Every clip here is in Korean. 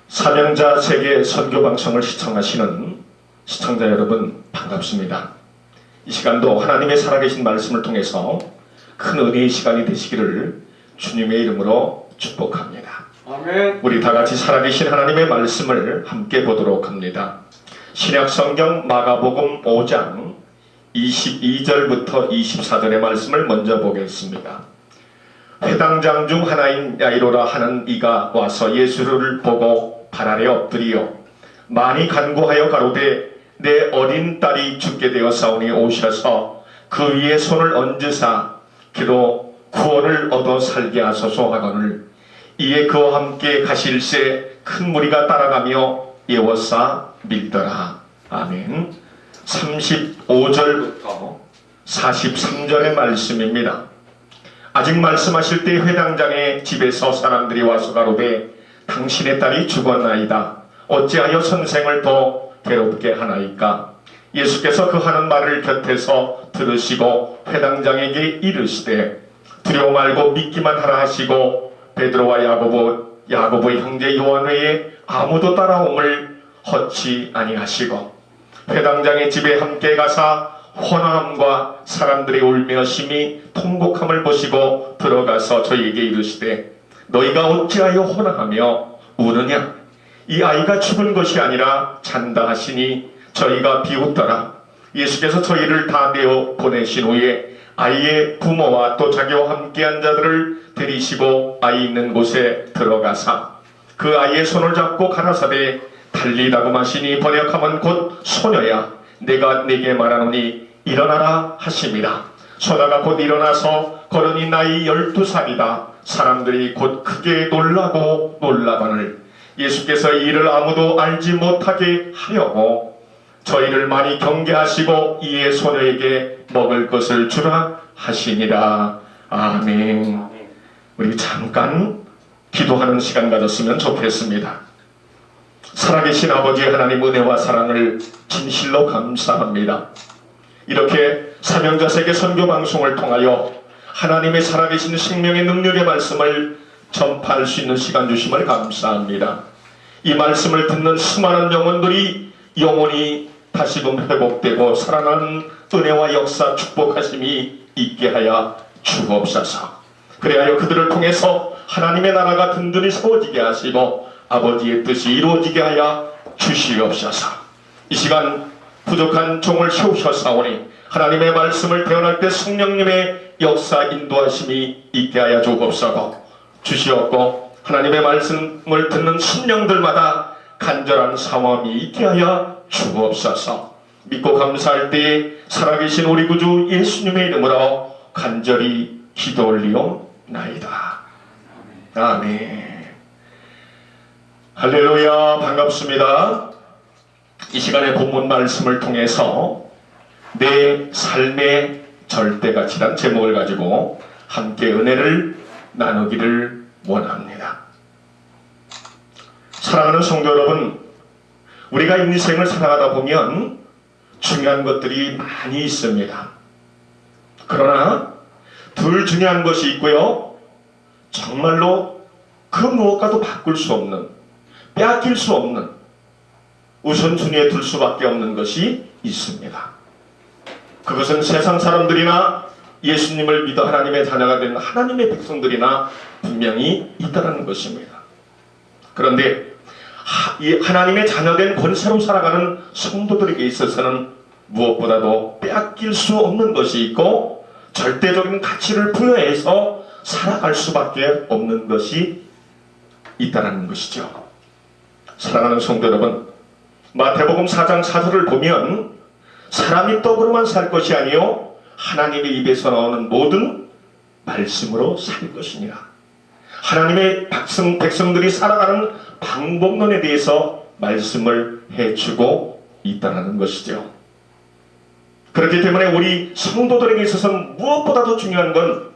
사명자 세계 선교 방송을 시청하시는 시청자 여러분 반갑습니다. 이 시간도 하나님의 살아계신 말씀을 통해서 큰 은혜의 시간이 되시기를 주님의 이름으로 축복합니다. 아멘. 우리 다 같이 살아계신 하나님의 말씀을 함께 보도록 합니다. 신약 성경 마가복음 5장 22절부터 24절의 말씀을 먼저 보겠습니다. 회당장 중 하나인 야이로라 하는 이가 와서 예수를 보고 발 아래 엎드리어 많이 간구하여 가로되 내 어린 딸이 죽게 되었사오니 오셔서 그 위에 손을 얹으사 그로 구원을 얻어 살게 하소서 하거늘 이에 그와 함께 가실새 큰 무리가 따라가며 예워싸 밀더라. 아멘. 35절부터 43절의 말씀입니다. 아직 말씀하실 때 회당장의 집에서 사람들이 와서 가로되 당신의 딸이 죽었나이다. 어찌하여 선생을 더 괴롭게 하나이까? 예수께서 그 하는 말을 곁에서 들으시고 회당장에게 이르시되 두려워 말고 믿기만 하라 하시고 베드로와 야고보의 형제 요한 외에 아무도 따라옴을 허치 아니하시고 회당장의 집에 함께 가사 혼함과 사람들이 울며 심히 통곡함을 보시고 들어가서 저희에게 이르시되 너희가 어찌하여 혼함하며 우느냐? 이 아이가 죽은 것이 아니라 잔다 하시니 저희가 비웃더라. 예수께서 저희를 다 내어 보내신 후에 아이의 부모와 또 자기와 함께한 자들을 데리시고 아이 있는 곳에 들어가사 그 아이의 손을 잡고 가라사대 달리다고 마시니 번역하면 곧 소녀야 내가 네게 말하노니 일어나라 하심이라. 소녀가 곧 일어나서 걸으니 나이 12살이다. 사람들이 곧 크게 놀라고 놀라거늘 예수께서 이 일을 아무도 알지 못하게 하려고 저희를 많이 경계하시고 이에 소녀에게 먹을 것을 주라 하시니라. 아멘. 우리 잠깐 기도하는 시간 가졌으면 좋겠습니다. 살아계신 아버지 하나님 은혜와 사랑을 진실로 감사합니다. 이렇게 사명자 세계 선교 방송을 통하여 하나님의 살아계신 생명의 능력의 말씀을 전파할 수 있는 시간 주심을 감사합니다. 이 말씀을 듣는 수많은 영혼들이 영혼이 다시금 회복되고 살아나는 은혜와 역사 축복하심이 있게 하여 주옵소서. 그래야 그들을 통해서 하나님의 나라가 든든히 세워지게 하시고 아버지의 뜻이 이루어지게 하여 주시옵소서. 이 시간 부족한 종을 세우셨사오니 하나님의 말씀을 대언할 때 성령님의 역사 인도하심이 있게 하여 주시옵고 하나님의 말씀을 듣는 심령들마다 간절한 사모함이 있게 하여 주옵소서. 믿고 감사할 때에 살아계신 우리 구주 예수님의 이름으로 간절히 기도 올리옵나이다. 아멘. 할렐루야. 반갑습니다. 이 시간의 본문 말씀을 통해서 내 삶의 절대가치란 제목을 가지고 함께 은혜를 나누기를 원합니다. 사랑하는 성도 여러분, 우리가 인생을 살아가다 보면 중요한 것들이 많이 있습니다. 그러나 덜 중요한 것이 있고요, 정말로 그 무엇과도 바꿀 수 없는, 빼앗길 수 없는 우선순위에 둘 수밖에 없는 것이 있습니다. 그것은 세상 사람들이나 예수님을 믿어 하나님의 자녀가 된 하나님의 백성들이나 분명히 있다는 것입니다. 그런데 하나님의 자녀된 권세로 살아가는 성도들에게 있어서는 무엇보다도 빼앗길 수 없는 것이 있고 절대적인 가치를 부여해서 살아갈 수밖에 없는 것이 있다는 것이죠. 사랑하는 성도 여러분, 마태복음 4장 4절을 보면 사람이 떡으로만 살 것이 아니요 하나님의 입에서 나오는 모든 말씀으로 살 것이니라. 하나님의 백성들이 살아가는 방법론에 대해서 말씀을 해주고 있다는 것이죠. 그렇기 때문에 우리 성도들에게 있어서는 무엇보다도 중요한 건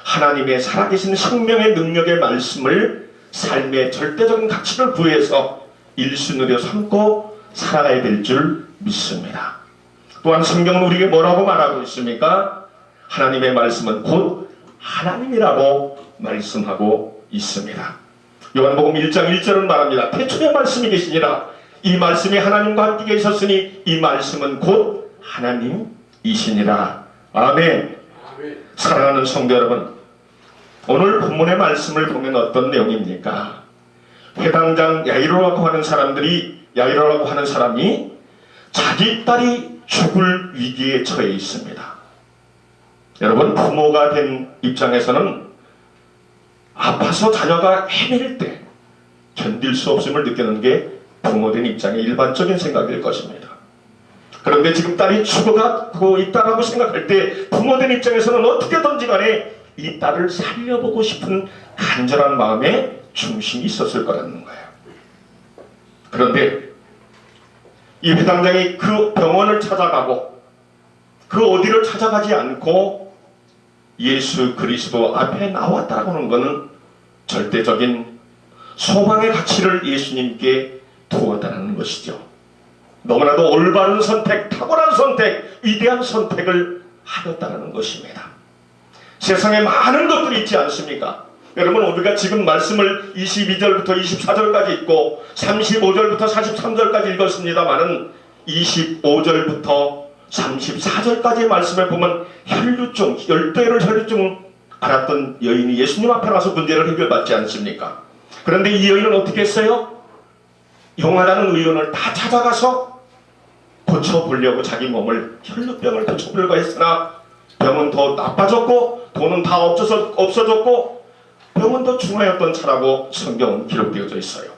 하나님의 살아계신 생명의 능력의 말씀을 삶의 절대적인 가치를 부여해서 일순으로 삼고 살아가야 될 줄 믿습니다. 또한 성경은 우리에게 뭐라고 말하고 있습니까? 하나님의 말씀은 곧 하나님이라고 말씀하고 있습니다. 요한복음 1장 1절은 말합니다. 태초에 말씀이 계시니라. 이 말씀이 하나님과 함께 계셨으니 이 말씀은 곧 하나님이시니라. 아멘. 사랑하는 성도 여러분, 오늘 본문의 말씀을 보면 어떤 내용입니까? 회당장 야이로라고 하는 사람이 자기 딸이 죽을 위기에 처해 있습니다. 여러분, 부모가 된 입장에서는 아파서 자녀가 헤맬 때 견딜 수 없음을 느끼는 게 부모된 입장의 일반적인 생각일 것입니다. 그런데 지금 딸이 죽어가고 있다라고 생각할 때 부모된 입장에서는 어떻게든지 간에 이 딸을 살려보고 싶은 간절한 마음에 중심이 있었을 거라는 거예요. 그런데 이 회당장이 그 병원을 찾아가고 그 어디를 찾아가지 않고 예수 그리스도 앞에 나왔다고 하는 것은 절대적인 소망의 가치를 예수님께 두었다는 것이죠. 너무나도 올바른 선택, 탁월한 선택, 위대한 선택을 하였다는 것입니다. 세상에 많은 것들이 있지 않습니까? 여러분, 우리가 지금 말씀을 22절부터 24절까지 읽고 35절부터 43절까지 읽었습니다마는 25절부터 34절까지의 말씀을 보면 혈류증, 12개를 혈류증 앓았던 여인이 예수님 앞에 가서 문제를 해결받지 않습니까? 그런데 이 여인은 어떻게 했어요? 용하다는 의원을 다 찾아가서 고쳐보려고 자기 몸을 혈류병을 고쳐보려고 했으나 병은 더 나빠졌고 돈은 다 없어졌고 병은 더 중하였던 차라고 성경은 기록되어져 있어요.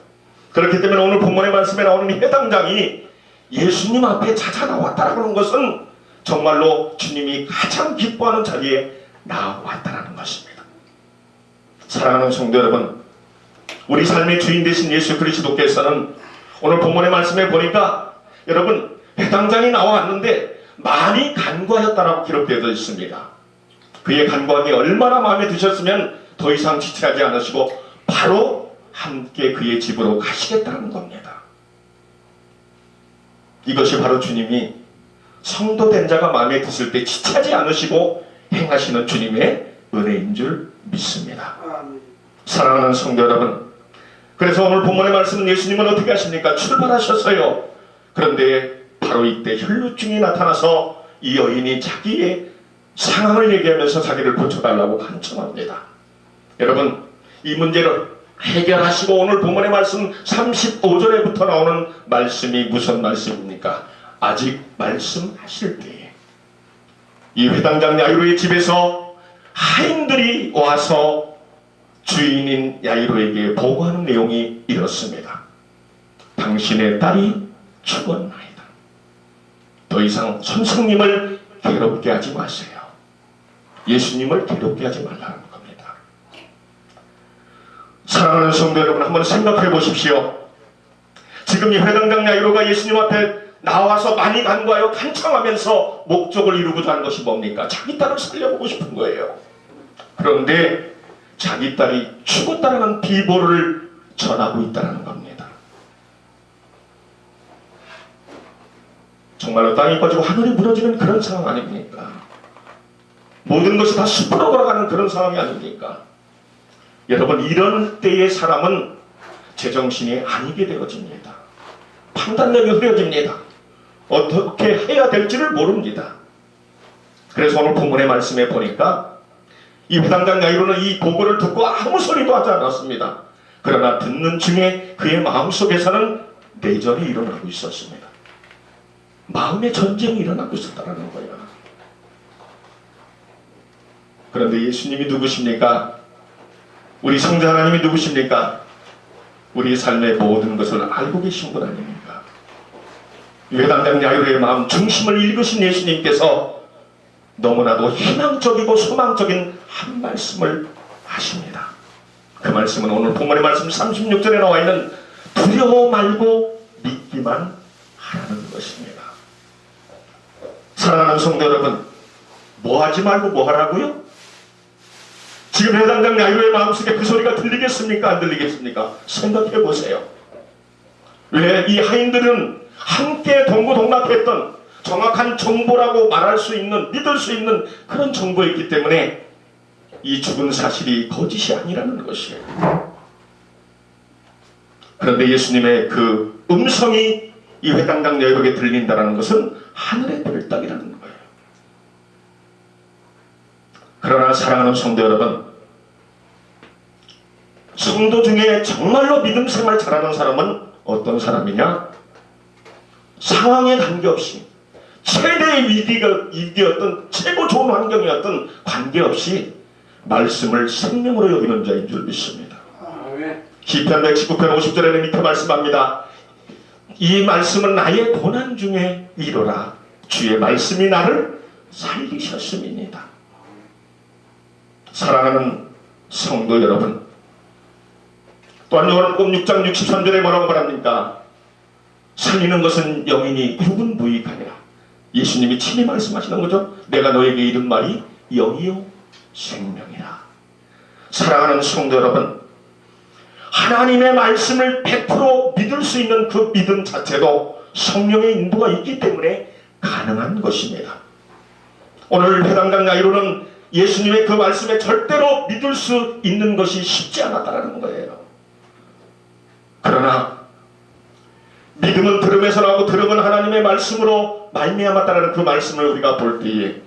그렇기 때문에 오늘 본문의 말씀에 나오는 회당장이 예수님 앞에 찾아 나왔다라고 하는 것은 정말로 주님이 가장 기뻐하는 자리에 나왔다라는 것입니다. 사랑하는 성도 여러분, 우리 삶의 주인 되신 예수 그리스도께서는 오늘 본문의 말씀에 보니까 여러분, 회당장이 나왔는데 많이 간구하였다라고 기록되어 있습니다. 그의 간구함이 얼마나 마음에 드셨으면 더 이상 지체하지 않으시고 바로 함께 그의 집으로 가시겠다는 겁니다. 이것이 바로 주님이 성도된 자가 마음에 드실 때 지체하지 않으시고 행하시는 주님의 은혜인 줄 믿습니다. 사랑하는 성도 여러분, 그래서 오늘 본문의 말씀은 예수님은 어떻게 하십니까? 출발하셨어요. 그런데 바로 이때 혈류증이 나타나서 이 여인이 자기의 상황을 얘기하면서 자기를 고쳐달라고 간청합니다. 여러분, 이 문제를 해결하시고 오늘 본문의 말씀 35절에부터 나오는 말씀이 무슨 말씀입니까? 아직 말씀하실 때에 이 회당장 야이로의 집에서 하인들이 와서 주인인 야이로에게 보고하는 내용이 이렇습니다. 당신의 딸이 죽었나이다. 더 이상 선생님을 괴롭게 하지 마세요. 예수님을 괴롭게 하지 말라는 겁니다. 사랑하는 성도 여러분, 한번 생각해 보십시오. 지금 이 회당장 야이로가 예수님 앞에 나와서 많이 간구하여 간청하면서 목적을 이루고자 하는 것이 뭡니까? 자기 딸을 살려보고 싶은 거예요. 그런데 자기 딸이 죽었다는 비보를 전하고 있다는 겁니다. 정말로 땅이 꺼지고 하늘이 무너지는 그런 상황 아닙니까? 모든 것이 다 숲으로 걸어가는 그런 상황이 아닙니까? 여러분, 이런 때의 사람은 제정신이 아니게 되어집니다. 판단력이 흐려집니다. 어떻게 해야 될지를 모릅니다. 그래서 오늘 본문의 말씀에 보니까 이 회당장 야이로는 이 보고를 듣고 아무 소리도 하지 않았습니다. 그러나 듣는 중에 그의 마음속에서는 내전이 일어나고 있었습니다. 마음의 전쟁이 일어나고 있었다는 거예요. 그런데 예수님이 누구십니까? 우리 성자 하나님이 누구십니까? 우리 삶의 모든 것을 알고 계신 분 아닙니까? 회당장 야이로의 마음 중심을 읽으신 예수님께서 너무나도 희망적이고 소망적인 한 말씀을 하십니다. 그 말씀은 오늘 본문의 말씀 36절에 나와 있는 두려워 말고 믿기만 하라는 것입니다. 사랑하는 성도 여러분, 뭐 하지 말고 뭐 하라고요? 지금 회당장 야이로의 마음속에 그 소리가 들리겠습니까? 안 들리겠습니까? 생각해 보세요. 왜 이 하인들은 함께 동고동락했던 정확한 정보라고 말할 수 있는, 믿을 수 있는 그런 정보였기 때문에 이 죽은 사실이 거짓이 아니라는 것이에요. 그런데 예수님의 그 음성이 이 회당장 여인에게 들린다는 것은 하늘의 별 따기라는 거예요. 그러나 사랑하는 성도 여러분, 성도 중에 정말로 믿음 생활 잘하는 사람은 어떤 사람이냐? 상황에 관계없이 최대의 위기였던 최고 좋은 환경이었던 관계없이 말씀을 생명으로 여기는 자인 줄 믿습니다. 시편 119편 50절에는 이렇게 말씀합니다. 이 말씀은 나의 고난 중에 이루라. 주의 말씀이 나를 살리셨음이니이다. 사랑하는 성도 여러분, 또한 요한복음 6장 63절에 뭐라고 말합니까? 살리는 것은 영이니 육은 무익하니라. 예수님이 친히 말씀하시는 거죠. 내가 너에게 이른 말이 영이요 생명이라. 사랑하는 성도 여러분, 하나님의 말씀을 100% 믿을 수 있는 그 믿음 자체도 성령의 인도가 있기 때문에 가능한 것입니다. 오늘 회당장 야이로는 예수님의 그 말씀에 절대로 믿을 수 있는 것이 쉽지 않았다는 거예요. 그러나 믿음은 들음에서 나오고 들음은 하나님의 말씀으로 말미암았다는 그 말씀을 우리가 볼 때에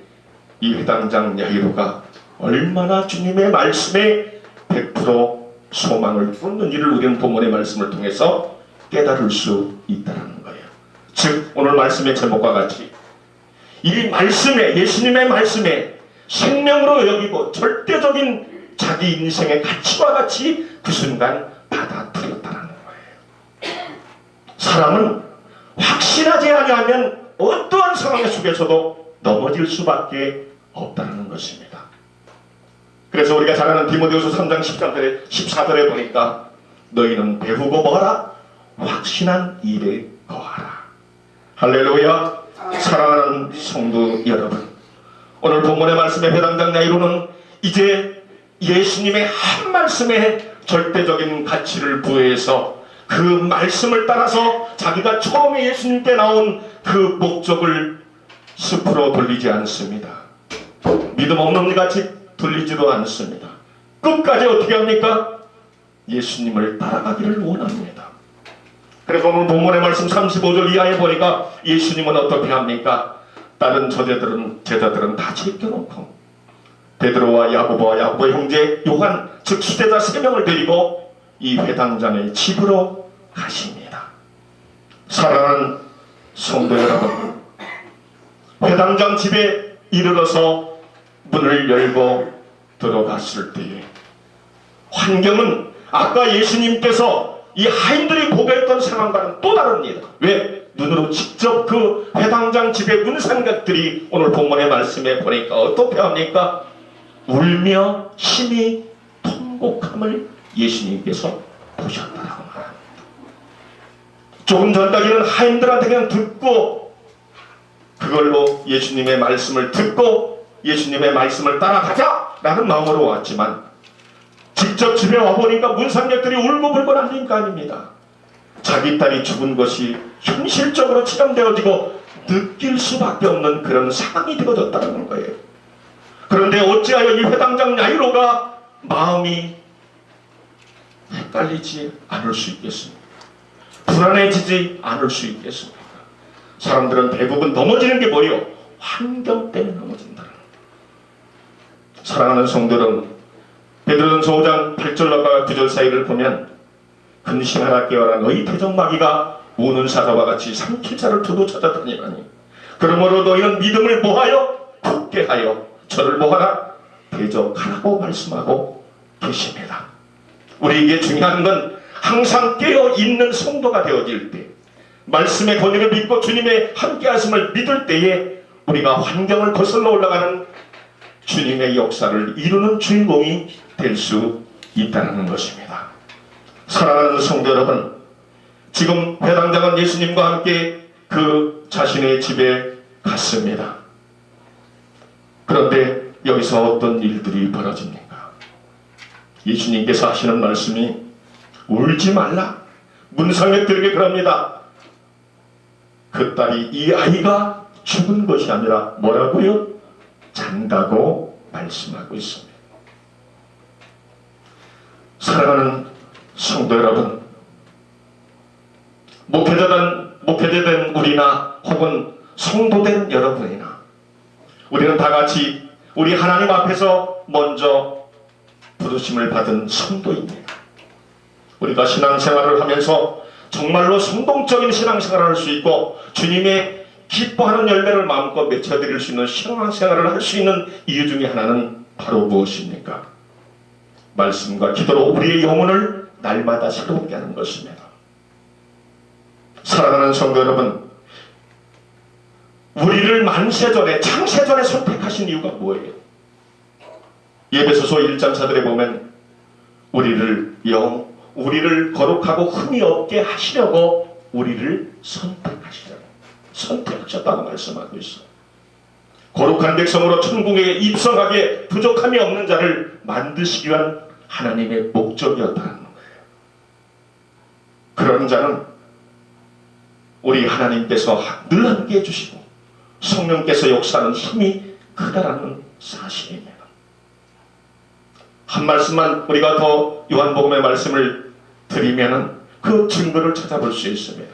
이 회당장 야이로가 얼마나 주님의 말씀에 100% 소망을 쏟는지를 우리는 본문의 말씀을 통해서 깨달을 수 있다는 거예요. 즉 오늘 말씀의 제목과 같이 이 말씀에, 예수님의 말씀에 생명으로 여기고 절대적인 자기 인생의 가치와 같이 그 순간 받아들였다는 거예요. 사람은 확신하지 아니하면 어떠한 상황 속에서도 넘어질 수밖에 없다는 것입니다. 그래서 우리가 잘 아는 디모데후서 3장 14절에 보니까 너희는 배우고 뭐하라? 확신한 일에 거하라. 할렐루야. 사랑하는 성도 여러분, 오늘 본문의 말씀의 회당장 야이로는 이제 예수님의 한 말씀에 절대적인 가치를 부여해서 그 말씀을 따라서 자기가 처음에 예수님께 나온 그 목적을 숲으로 돌리지 않습니다. 믿음 없는 같이 돌리지도 않습니다. 끝까지 어떻게 합니까? 예수님을 따라가기를 원합니다. 그래서 오늘 본문의 말씀 35절 이하에 보니까 예수님은 어떻게 합니까? 다른 제자들은 다 제껴놓고 베드로와 야고보와 야고보의 형제 요한, 즉 수제자 3명을 데리고 이 회당장의 집으로 가십니다. 사랑하는 성도 여러분, 회당장 집에 이르러서 문을 열고 들어갔을 때에 환경은 아까 예수님께서 이 하인들이 보고했던 상황과는 또 다릅니다. 왜? 눈으로 직접 그 회당장 집의 문상객들이 오늘 본문의 말씀에 보니까 어떻게 합니까? 울며 심히 통곡함을 예수님께서 보셨다라고 말합니다. 조금 전까지는 하인들한테 그냥 듣고 그걸로 예수님의 말씀을 듣고 예수님의 말씀을 따라가자라는 마음으로 왔지만 직접 집에 와보니까 문상객들이 울고불고 난리는 거 아닙니다. 자기 딸이 죽은 것이 현실적으로 체감되어지고 느낄 수밖에 없는 그런 상황이 되어졌다는 거예요. 그런데 어찌하여 이 회당장 야이로가 마음이 헷갈리지 않을 수 있겠습니까? 불안해지지 않을 수 있겠습니까? 사람들은 대부분 넘어지는 게 뭐예요? 환경 때문에 넘어진다는 거예요. 사랑하는 성도들은 베드로전서 5장 8절과 9절 사이를 보면 근심하라 깨어라 너희 태정마귀가 우는 사자와 같이 삼킬 자를 두루 찾아다니라니 그러므로 너희는 믿음을 모하여 굳게 하여 저를 모하라 대적하라고 말씀하고 계십니다. 우리에게 중요한 건 항상 깨어있는 성도가 되어질 때 말씀의 권위를 믿고 주님의 함께하심을 믿을 때에 우리가 환경을 거슬러 올라가는 주님의 역사를 이루는 주인공이 될 수 있다는 것입니다. 사랑하는 성도 여러분, 지금 회당장은 예수님과 함께 그 자신의 집에 갔습니다. 그런데 여기서 어떤 일들이 벌어집니까? 예수님께서 하시는 말씀이 울지 말라. 문상객들에게 그럽니다. 그 딸이 이 아이가 죽은 것이 아니라 뭐라고요? 잔다고 말씀하고 있습니다. 사랑하는 성도 여러분, 목회자된 우리나 혹은 성도된 여러분이나 우리는 다 같이 우리 하나님 앞에서 먼저 부르심을 받은 성도입니다. 우리가 신앙생활을 하면서 정말로 성동적인 신앙생활을 할 수 있고 주님의 기뻐하는 열매를 마음껏 맺혀드릴 수 있는 신앙생활을 할 수 있는 이유 중에 하나는 바로 무엇입니까? 말씀과 기도로 우리의 영혼을 날마다 새롭게 하는 것입니다. 사랑하는 성도 여러분, 우리를 만세전에 창세전에 선택하신 이유가 뭐예요? 에베소서 1장 4절에 보면 우리를 거룩하고 흠이 없게 하시려고 우리를 선택하셨다고 말씀하고 있어요. 거룩한 백성으로 천국에 입성하게 부족함이 없는 자를 만드시기 위한 하나님의 목적이었다는 거예요. 그런 자는 우리 하나님께서 늘 함께 해주시고 성령께서 역사하는 힘이 크다라는 사실입니다. 한 말씀만 우리가 더 요한복음의 말씀을 드리면 그 증거를 찾아볼 수 있습니다.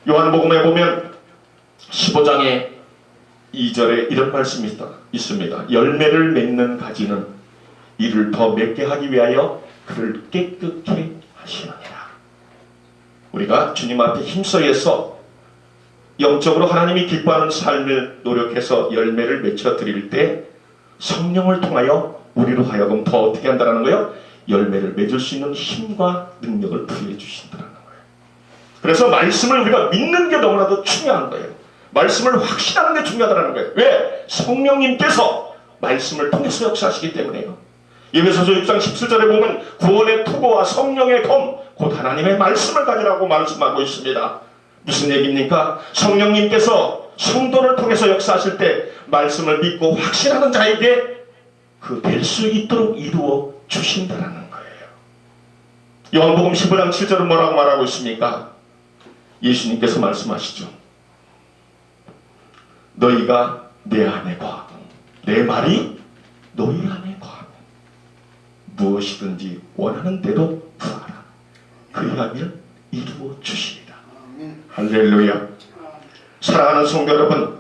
요한복음에 보면 15장에 2절에 이런 말씀이 있습니다. 열매를 맺는 가지는 이를 더 맺게 하기 위하여 그를 깨끗게 하시느니라. 우리가 주님 앞에 힘써서 영적으로 하나님이 기뻐하는 삶을 노력해서 열매를 맺혀 드릴 때 성령을 통하여 우리로 하여금 더 어떻게 한다는 거예요? 열매를 맺을 수 있는 힘과 능력을 부여해 주신다는 거예요. 그래서 말씀을 우리가 믿는 게 너무나도 중요한 거예요. 말씀을 확신하는 게 중요하다는 거예요. 왜? 성령님께서 말씀을 통해서 역사하시기 때문에요. 에베소서 6장 17절에 보면 구원의 투구와 성령의 검, 곧 하나님의 말씀을 가지라고 말씀하고 있습니다. 무슨 얘기입니까? 성령님께서 성도를 통해서 역사하실 때 말씀을 믿고 확신하는 자에게 그 될 수 있도록 이루어 주신다는 거예요. 요한복음 15장 7절은 뭐라고 말하고 있습니까? 예수님께서 말씀하시죠. 너희가 내 안에 거하고 내 말이 너희 안에 거하고 무엇이든지 원하는 대로 구하라. 그리하면 이루어 주시리라. 할렐루야. 사랑하는 성도 여러분,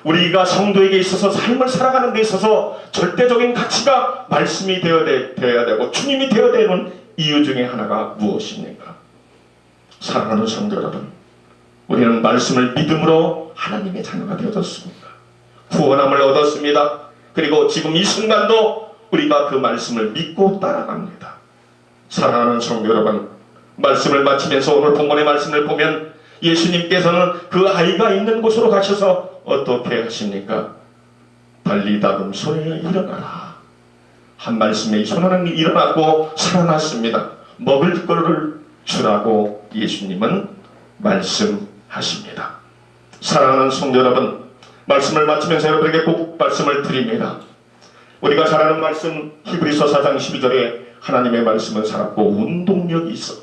우리가 성도에게 있어서 삶을 살아가는 데 있어서 절대적인 가치가 말씀이 되어야 되고 주님이 되어야 되는 이유 중에 하나가 무엇입니까? 사랑하는 성도 여러분, 우리는 말씀을 믿음으로 하나님의 자녀가 되어졌습니다. 구원함을 얻었습니다. 그리고 지금 이 순간도 우리가 그 말씀을 믿고 따라갑니다. 사랑하는 성도 여러분, 말씀을 마치면서 오늘 본문의 말씀을 보면 예수님께서는 그 아이가 있는 곳으로 가셔서 어떻게 하십니까? 달리다금 소년아 일어나라. 한 말씀에 이 소년은 일어났고 살아났습니다. 먹을 거를 주라고 예수님은 말씀하십니다. 사랑하는 성도 여러분, 말씀을 마치면서 여러분에게 꼭 말씀을 드립니다. 우리가 잘 아는 말씀 히브리서 4장 12절에 하나님의 말씀은 살았고 운동력이 있어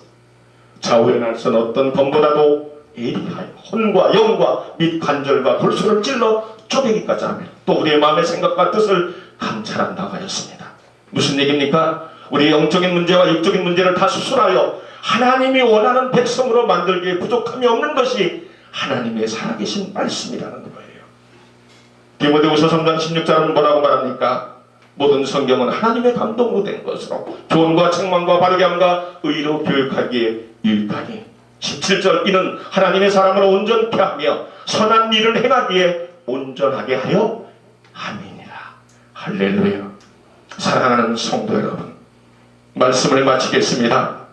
좌우의 날선 어떤 검보다도 예리하여 혼과 영과 및 관절과 골수를 찔러 쪼개기까지 하며 또 우리의 마음의 생각과 뜻을 감찰한다고 하였습니다. 무슨 얘기입니까? 우리의 영적인 문제와 육적인 문제를 다 수술하여 하나님이 원하는 백성으로 만들기에 부족함이 없는 것이 하나님의 살아계신 말씀이라는 거예요. 디모데후서 3장 16절은 뭐라고 말합니까? 모든 성경은 하나님의 감동으로 된 것으로 교훈과 책망과 바르게함과 의로 교육하기에 유익하니 17절 이는 하나님의 사람으로 온전케 하며 선한 일을 행하기에 온전하게 하여 함이니라. 할렐루야. 사랑하는 성도 여러분, 말씀을 마치겠습니다.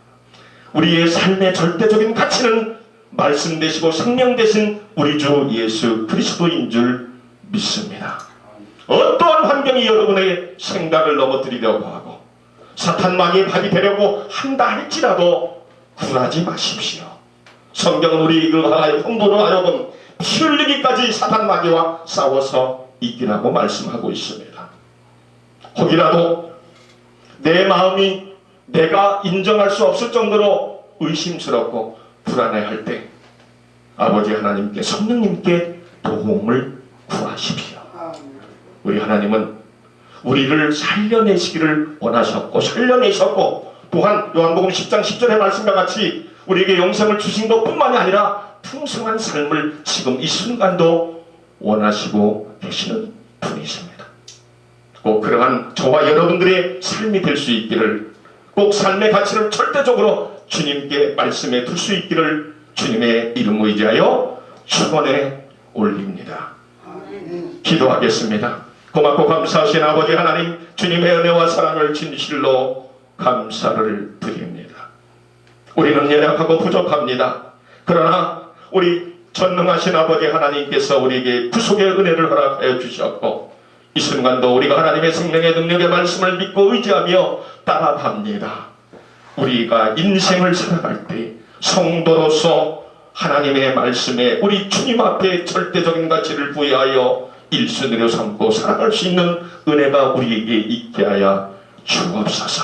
우리의 삶의 절대적인 가치는 말씀 되시고 생명 되신 우리 주 예수 그리스도인 줄 믿습니다. 어떠한 환경이 여러분의 생각을 넘어뜨리려고 하고 사탄 마귀의 밥이 되려고 한다 할지라도 굴하지 마십시오. 성경은 우리 그 성도로 하여금 피 흘리기까지 사탄 마귀와 싸워서 이기라고 말씀하고 있습니다. 혹이라도 내 마음이 내가 인정할 수 없을 정도로 의심스럽고 불안해할 때 아버지 하나님께 성령님께 도움을 구하십시오. 우리 하나님은 우리를 살려내시기를 원하셨고 살려내셨고 또한 요한복음 10장 10절의 말씀과 같이 우리에게 영생을 주신 것뿐만이 아니라 풍성한 삶을 지금 이 순간도 원하시고 계시는 분이십니다. 꼭 그러한 저와 여러분들의 삶이 될 수 있기를, 꼭 삶의 가치를 절대적으로 주님께 말씀해 둘 수 있기를 주님의 이름을 의지하여 축원해 올립니다. 기도하겠습니다. 고맙고 감사하신 아버지 하나님, 주님의 은혜와 사랑을 진실로 감사를 드립니다. 우리는 연약하고 부족합니다. 그러나 우리 전능하신 아버지 하나님께서 우리에게 구속의 은혜를 허락하여 주셨고, 이 순간도 우리가 하나님의 생명의 능력의 말씀을 믿고 의지하며 따라갑니다. 우리가 인생을 살아갈 때 성도로서 하나님의 말씀에 우리 주님 앞에 절대적인 가치를 부여하여 일순위로 삼고 살아갈 수 있는 은혜가 우리에게 있게 하여 주옵소서.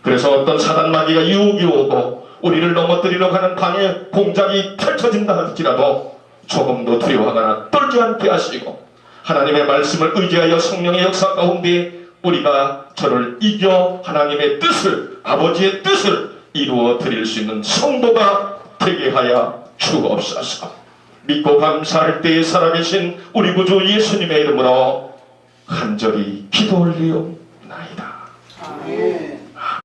그래서 어떤 사단 마귀가 유혹이 오고 우리를 넘어뜨리려고 하는 방해 공작이 펼쳐진다 할지라도 조금도 두려워하거나 떨지 않게 하시고, 하나님의 말씀을 의지하여 성령의 역사 가운데 우리가 저를 이겨 하나님의 뜻을, 아버지의 뜻을 이루어 드릴 수 있는 성도가 되게 하여 주옵소서. 믿고 감사할 때에 살아계신 우리 구주 예수님의 이름으로 간절히 기도 올리옵나이다. 아멘.